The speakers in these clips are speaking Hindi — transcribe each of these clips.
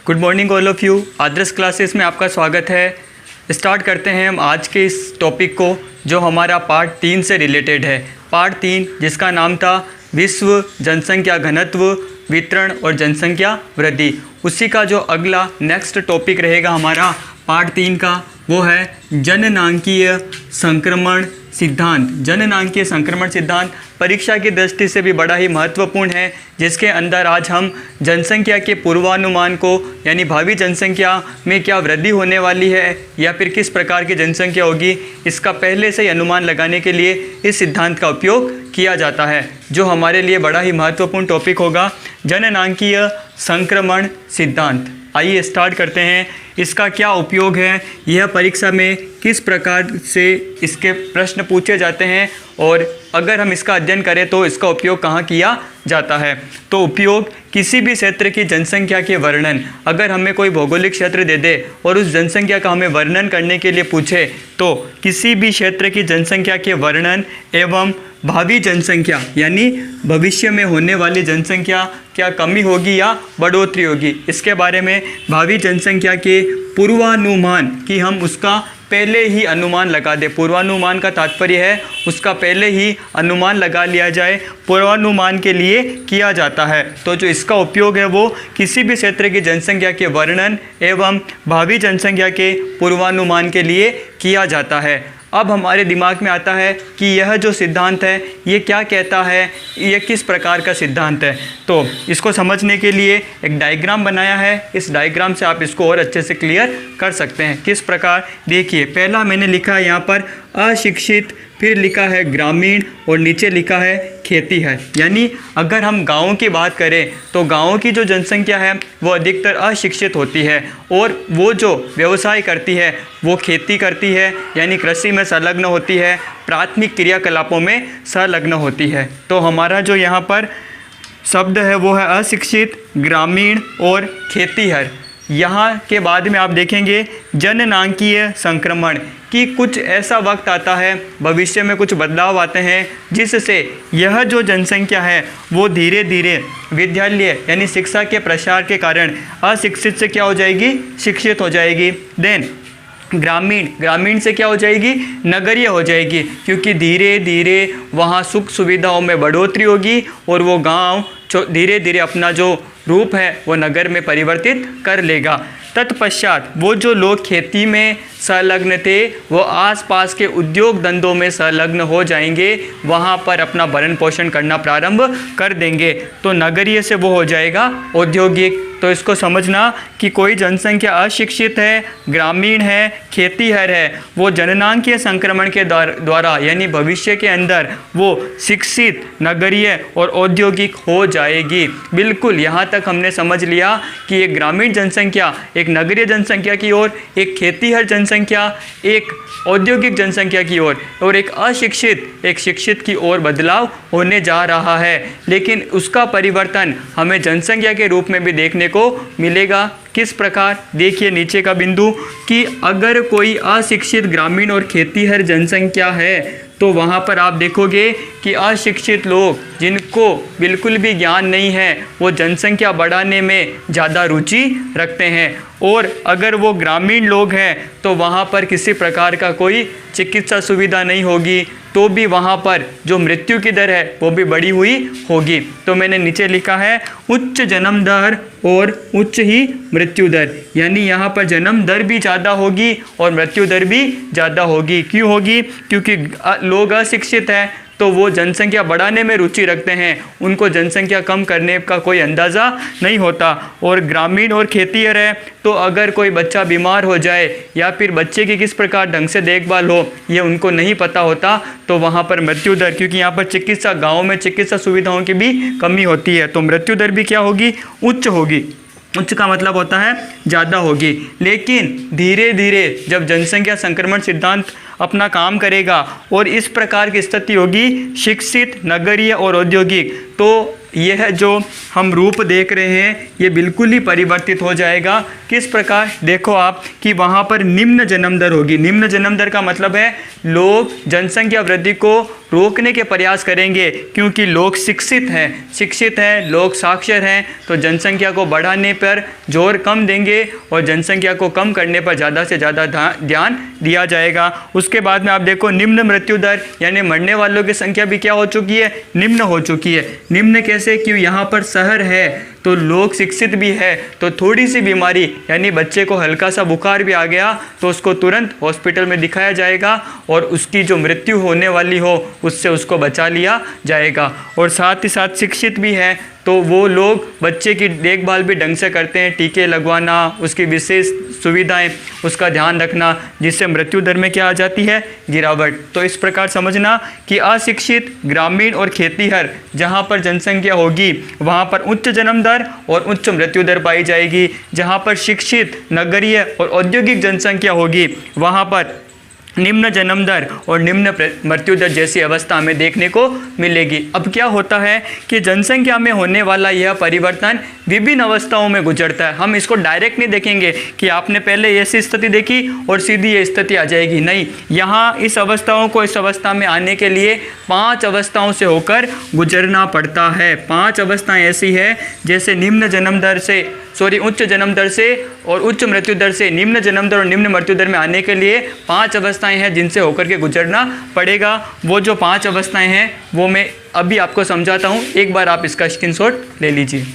Good morning all of you. Adarsh classes में आपका स्वागत है। स्टार्ट करते हैं हम आज के इस टॉपिक को जो हमारा पार्ट 3 से रिलेटेड है। पार्ट 3 जिसका नाम था विश्व जनसंख्या घनत्व, वितरण और जनसंख्या वृद्धि। उसी का जो अगला नेक्स्ट टॉपिक रहेगा हमारा पार्ट 3 का, वो है जननांकीय संक्रमण सिद्धांत। जननांकीय संक्रमण सिद्धांत परीक्षा की दृष्टि से भी बड़ा ही महत्वपूर्ण है, जिसके अंदर आज हम जनसंख्या के पूर्वानुमान को, यानी भावी जनसंख्या में क्या वृद्धि होने वाली है या फिर किस प्रकार की जनसंख्या होगी, इसका पहले से ही अनुमान लगाने के लिए इस सिद्धांत का उपयोग किया जाता है, जो हमारे लिए बड़ा ही महत्वपूर्ण टॉपिक होगा, जननांकीय संक्रमण सिद्धांत। आइए स्टार्ट करते हैं। इसका क्या उपयोग है, यह परीक्षा में किस प्रकार से इसके प्रश्न पूछे जाते हैं और अगर हम इसका अध्ययन करें तो इसका उपयोग कहाँ किया जाता है। तो उपयोग किसी भी क्षेत्र की जनसंख्या के वर्णन, अगर हमें कोई भौगोलिक क्षेत्र दे दे और उस जनसंख्या का हमें वर्णन करने के लिए पूछे, तो किसी भी क्षेत्र की जनसंख्या के वर्णन एवं भावी जनसंख्या यानी भविष्य में होने वाली जनसंख्या क्या कमी होगी या बढ़ोतरी होगी, इसके बारे में भावी जनसंख्या के पूर्वानुमान कि हम उसका पहले ही अनुमान लगा दें। पूर्वानुमान का तात्पर्य है उसका पहले ही अनुमान लगा लिया जाए, पूर्वानुमान के लिए किया जाता है। तो जो इसका उपयोग है वो किसी भी क्षेत्र की जनसंख्या के वर्णन एवं भावी जनसंख्या के पूर्वानुमान के लिए किया जाता है। अब हमारे दिमाग में आता है कि यह जो सिद्धांत है ये क्या कहता है, ये किस प्रकार का सिद्धांत है। तो इसको समझने के लिए एक डायग्राम बनाया है। इस डायग्राम से आप इसको और अच्छे से क्लियर कर सकते हैं। किस प्रकार, देखिए, पहला मैंने लिखा है यहाँ पर अशिक्षित, फिर लिखा है ग्रामीण और नीचे लिखा है खेती है। यानी अगर हम गाँव की बात करें तो गाँव की जो जनसंख्या है वो अधिकतर अशिक्षित होती है और वो जो व्यवसाय करती है वो खेती करती है, यानी कृषि में संलग्न होती है, प्राथमिक क्रियाकलापों में संलग्न होती है। तो हमारा जो यहाँ पर शब्द है वो है अशिक्षित, ग्रामीण और खेतीहर। यहाँ के बाद में आप देखेंगे जननांकीय संक्रमण कि कुछ ऐसा वक्त आता है, भविष्य में कुछ बदलाव आते हैं जिससे यह जो जनसंख्या है वो धीरे धीरे विद्यालय यानी शिक्षा के प्रसार के कारण अशिक्षित से क्या हो जाएगी, शिक्षित हो जाएगी। देन ग्रामीण से क्या हो जाएगी, नगरीय हो जाएगी, क्योंकि धीरे धीरे वहाँ सुख सुविधाओं में बढ़ोतरी होगी और वो गांव धीरे धीरे अपना जो रूप है वो नगर में परिवर्तित कर लेगा। तत्पश्चात वो जो लोग खेती में संलग्न थे वो आसपास के उद्योग धंधों में संलग्न हो जाएंगे, वहाँ पर अपना भरण पोषण करना प्रारंभ कर देंगे। तो नगरीय से वो हो जाएगा औद्योगिक। तो इसको समझना कि कोई जनसंख्या अशिक्षित है, ग्रामीण है, खेतीहर है, वो जननांकीय संक्रमण के द्वारा यानी भविष्य के अंदर वो शिक्षित, नगरीय और औद्योगिक हो जाएगी। बिल्कुल, यहाँ तक हमने समझ लिया कि एक ग्रामीण जनसंख्या एक नगरीय जनसंख्या की ओर, एक खेतीहर जनसंख्या एक औद्योगिक जनसंख्या की ओर और एक अशिक्षित एक शिक्षित की ओर बदलाव होने जा रहा है। लेकिन उसका परिवर्तन हमें जनसंख्या के रूप में भी देखने को मिलेगा। किस प्रकार, देखिए नीचे का बिंदु कि अगर कोई अशिक्षित ग्रामीण और खेतीहर जनसंख्या है तो वहाँ पर आप देखोगे कि अशिक्षित लोग जिनको बिल्कुल भी ज्ञान नहीं है वो जनसंख्या बढ़ाने में ज़्यादा रुचि रखते हैं, और अगर वो ग्रामीण लोग हैं तो वहाँ पर किसी प्रकार का कोई चिकित्सा सुविधा नहीं होगी, तो भी वहाँ पर जो मृत्यु की दर है वो भी बढ़ी हुई होगी। तो मैंने नीचे लिखा है उच्च जन्म दर और उच्च ही मृत्यु दर, यानी यहाँ पर जन्म दर भी ज़्यादा होगी और मृत्यु दर भी ज़्यादा होगी। क्यों होगी? क्योंकि लोग अशिक्षित हैं तो वो जनसंख्या बढ़ाने में रुचि रखते हैं, उनको जनसंख्या कम करने का कोई अंदाज़ा नहीं होता। और ग्रामीण और खेतीहर है तो अगर कोई बच्चा बीमार हो जाए या फिर बच्चे की किस प्रकार ढंग से देखभाल हो ये उनको नहीं पता होता, तो वहाँ पर मृत्यु दर, क्योंकि यहाँ पर चिकित्सा गाँव में चिकित्सा सुविधाओं की भी कमी होती है, तो मृत्यु दर भी क्या होगी, उच्च होगी। उच्च का मतलब होता है ज़्यादा होगी। लेकिन धीरे धीरे जब जनसंख्या संक्रमण सिद्धांत अपना काम करेगा और इस प्रकार की स्थिति होगी शिक्षित, नगरीय और औद्योगिक, तो यह जो हम रूप देख रहे हैं ये बिल्कुल ही परिवर्तित हो जाएगा। किस प्रकार, देखो आप कि वहाँ पर निम्न जन्म दर होगी। निम्न जन्म दर का मतलब है लोग जनसंख्या वृद्धि को रोकने के प्रयास करेंगे, क्योंकि लोग शिक्षित हैं, लोग साक्षर हैं, तो जनसंख्या को बढ़ाने पर जोर कम देंगे और जनसंख्या को कम करने पर ज़्यादा से ज़्यादा ध्यान दिया जाएगा। उसके बाद में आप देखो निम्न मृत्यु दर, यानी मरने वालों की संख्या भी क्या हो चुकी है, निम्न हो चुकी है। निम्न कैसे, कि यहाँ पर शहर है तो लोग शिक्षित भी है, तो थोड़ी सी बीमारी यानी बच्चे को हल्का सा बुखार भी आ गया तो उसको तुरंत हॉस्पिटल में दिखाया जाएगा और उसकी जो मृत्यु होने वाली हो उससे उसको बचा लिया जाएगा। और साथ ही साथ शिक्षित भी है तो वो लोग बच्चे की देखभाल भी ढंग से करते हैं, टीके लगवाना, उसकी विशेष सुविधाएं, उसका ध्यान रखना, जिससे मृत्यु दर में क्या आ जाती है, गिरावट। तो इस प्रकार समझना कि अशिक्षित, ग्रामीण और खेतीहर जहाँ पर जनसंख्या होगी वहाँ पर उच्च जन्म दर और उच्च मृत्यु दर पाई जाएगी। जहाँ पर शिक्षित, नगरीय और औद्योगिक जनसंख्या होगी वहाँ पर निम्न जन्म दर और निम्न मृत्यु दर जैसी अवस्था हमें देखने को मिलेगी। अब क्या होता है कि जनसंख्या में होने वाला यह परिवर्तन विभिन्न अवस्थाओं में गुजरता है। हम इसको डायरेक्ट नहीं देखेंगे कि आपने पहले ऐसी स्थिति देखी और सीधी ये स्थिति आ जाएगी, नहीं। यहाँ इस अवस्थाओं को इस अवस्था में आने के लिए 5 अवस्थाओं से होकर गुजरना पड़ता है। 5 अवस्थाएं ऐसी है जैसे निम्न जन्म दर से उच्च जन्म दर से और उच्च मृत्यु दर से निम्न जन्म दर और निम्न मृत्यु दर में आने के लिए 5 अवस्थाएं हैं जिनसे होकर के गुजरना पड़ेगा। वो जो 5 अवस्थाएं हैं वो मैं अभी आपको समझाता हूँ, एक बार आप इसका स्क्रीनशॉट ले लीजिए।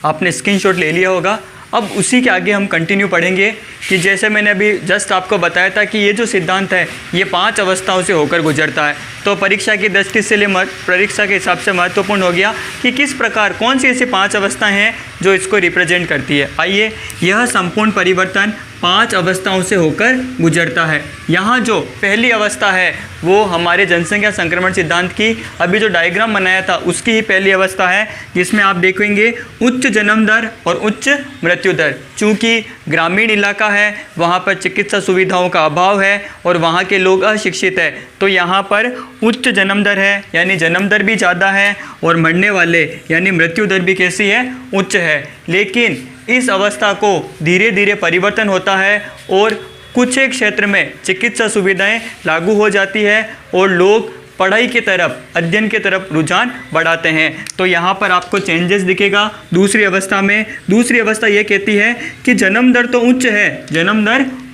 आपने स्क्रीनशॉट ले लिया होगा। अब उसी के आगे हम कंटिन्यू पढ़ेंगे कि जैसे मैंने अभी जस्ट आपको बताया था कि ये जो सिद्धांत है ये 5 अवस्थाओं से होकर गुजरता है। तो परीक्षा की दृष्टि से परीक्षा के हिसाब से महत्वपूर्ण हो गया कि किस प्रकार कौन सी ऐसी 5 अवस्थाएं हैं जो इसको रिप्रेजेंट करती है। आइए, यह संपूर्ण परिवर्तन 5 अवस्थाओं से होकर गुजरता है। यहाँ जो पहली अवस्था है वो हमारे जनसंख्या संक्रमण सिद्धांत की अभी जो डायग्राम बनाया था उसकी ही पहली अवस्था है, जिसमें आप देखेंगे उच्च जन्म दर और उच्च मृत्यु दर। चूँकि ग्रामीण इलाका है वहाँ पर चिकित्सा सुविधाओं का अभाव है और वहाँ के लोग अशिक्षित है, तो यहाँ पर उच्च जन्म दर है यानी जन्म दर भी ज़्यादा है और मरने वाले यानी मृत्यु दर भी कैसी है, उच्च है। लेकिन इस अवस्था को धीरे धीरे परिवर्तन होता है और कुछ एक क्षेत्र में चिकित्सा सुविधाएं लागू हो जाती है और लोग पढ़ाई की तरफ, अध्ययन की तरफ रुझान बढ़ाते हैं। तो यहाँ पर आपको चेंजेस दिखेगा दूसरी अवस्था में। दूसरी अवस्था ये कहती है कि जन्म दर तो उच्च है,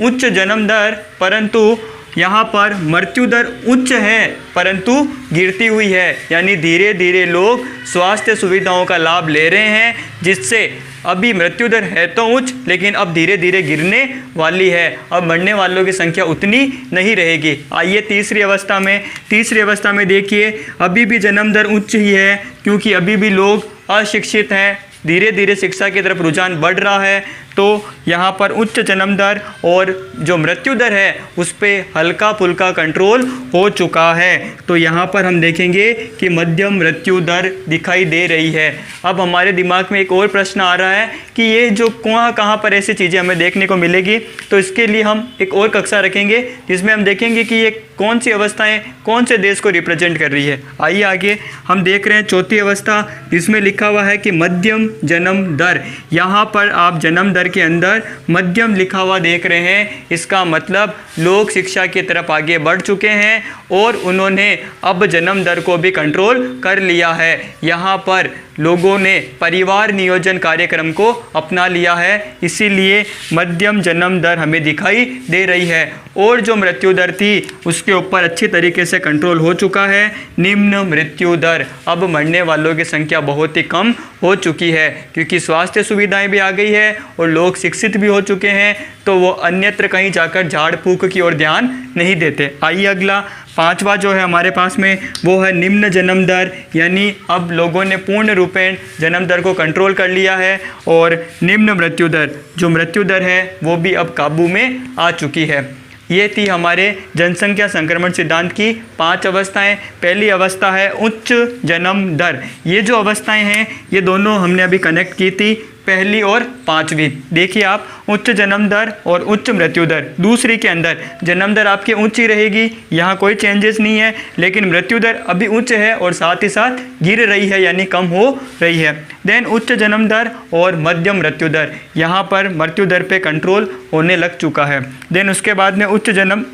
उच्च जन्म दर, परंतु यहाँ पर मृत्यु दर उच्च है परंतु गिरती हुई है, यानी धीरे धीरे लोग स्वास्थ्य सुविधाओं का लाभ ले रहे हैं, जिससे अभी मृत्यु दर है तो उच्च लेकिन अब धीरे धीरे गिरने वाली है। अब मरने वालों की संख्या उतनी नहीं रहेगी। आइए तीसरी अवस्था में देखिए, अभी भी जन्म दर उच्च ही है क्योंकि अभी भी लोग अशिक्षित हैं, धीरे धीरे शिक्षा की तरफ रुझान बढ़ रहा है। तो यहाँ पर उच्च जन्म दर और जो मृत्यु दर है उस पर हल्का फुल्का कंट्रोल हो चुका है। तो यहाँ पर हम देखेंगे कि मध्यम मृत्यु दर दिखाई दे रही है। अब हमारे दिमाग में एक और प्रश्न आ रहा है कि ये जो कहाँ पर ऐसी चीज़ें हमें देखने को मिलेगी, तो इसके लिए हम एक और कक्षा रखेंगे जिसमें हम देखेंगे कि ये कौन सी अवस्थाएं कौन से देश को रिप्रेजेंट कर रही है। आइए आगे हम देख रहे हैं चौथी अवस्था, जिसमें लिखा हुआ है कि मध्यम जन्म दर। यहाँ पर आप जन्म दर के अंदर मध्यम लिखा हुआ देख रहे हैं, इसका मतलब लोग शिक्षा की तरफ आगे बढ़ चुके हैं और उन्होंने अब जन्म दर को भी कंट्रोल कर लिया है। यहाँ पर लोगों ने परिवार नियोजन कार्यक्रम को अपना लिया है, इसीलिए मध्यम जन्म दर हमें दिखाई दे रही है। और जो मृत्यु दर थी उसके ऊपर अच्छी तरीके से कंट्रोल हो चुका है। निम्न मृत्यु दर, अब मरने वालों की संख्या बहुत ही कम हो चुकी है क्योंकि स्वास्थ्य सुविधाएं भी आ गई है और लोग शिक्षित भी हो चुके हैं, तो वो अन्यत्र कहीं जाकर झाड़ फूक की ओर ध्यान नहीं देते। आइए अगला पांचवा जो है हमारे पास में वो है निम्न जन्म दर, यानी अब लोगों ने पूर्ण रूपेण जन्म दर को कंट्रोल कर लिया है। और निम्न मृत्यु दर, जो मृत्यु दर है वो भी अब काबू में आ चुकी है। ये थी हमारे जनसंख्या संक्रमण सिद्धांत की 5 अवस्थाएं। पहली अवस्था है उच्च जन्म दर। ये जो अवस्थाएं हैं ये दोनों हमने अभी कनेक्ट की थी। पहली और पाँचवीं। देखिए आप, उच्च जन्म दर और उच्च मृत्यु दर। दूसरी के अंदर जन्म दर आपकी ऊंची रहेगी, यहाँ कोई चेंजेस नहीं है, लेकिन मृत्यु दर अभी उच्च है और साथ ही साथ गिर रही है यानी कम हो रही है। देन उच्च जन्म दर और मध्यम मृत्यु दर, यहाँ पर मृत्यु दर पे कंट्रोल होने लग चुका है। देन उसके बाद में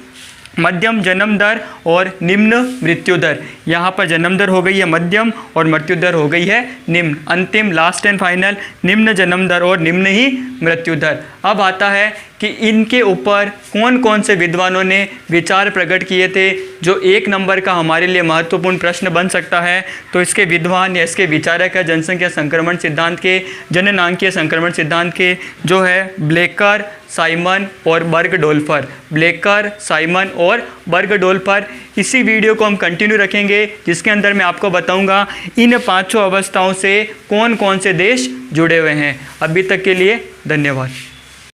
मध्यम जन्म दर और निम्न मृत्यु दर, यहाँ पर जन्म दर हो गई है मध्यम और मृत्यु दर हो गई है निम्न। अंतिम लास्ट एंड फाइनल निम्न जन्म दर और निम्न ही मृत्यु दर। अब आता है कि इनके ऊपर कौन कौन से विद्वानों ने विचार प्रकट किए थे, जो 1 नंबर का हमारे लिए महत्वपूर्ण प्रश्न बन सकता है। तो इसके विद्वान या इसके विचारक है जनसंख्या संक्रमण सिद्धांत के, जननांकीय संक्रमण सिद्धांत के, जो है ब्लेकर, साइमन और बर्गडोल्फर। ब्लेकर, साइमन और बर्गडोल्फर। इसी वीडियो को हम कंटिन्यू रखेंगे, जिसके अंदर मैं आपको बताऊंगा इन 5 अवस्थाओं से कौन कौन से देश जुड़े हुए हैं। अभी तक के लिए धन्यवाद।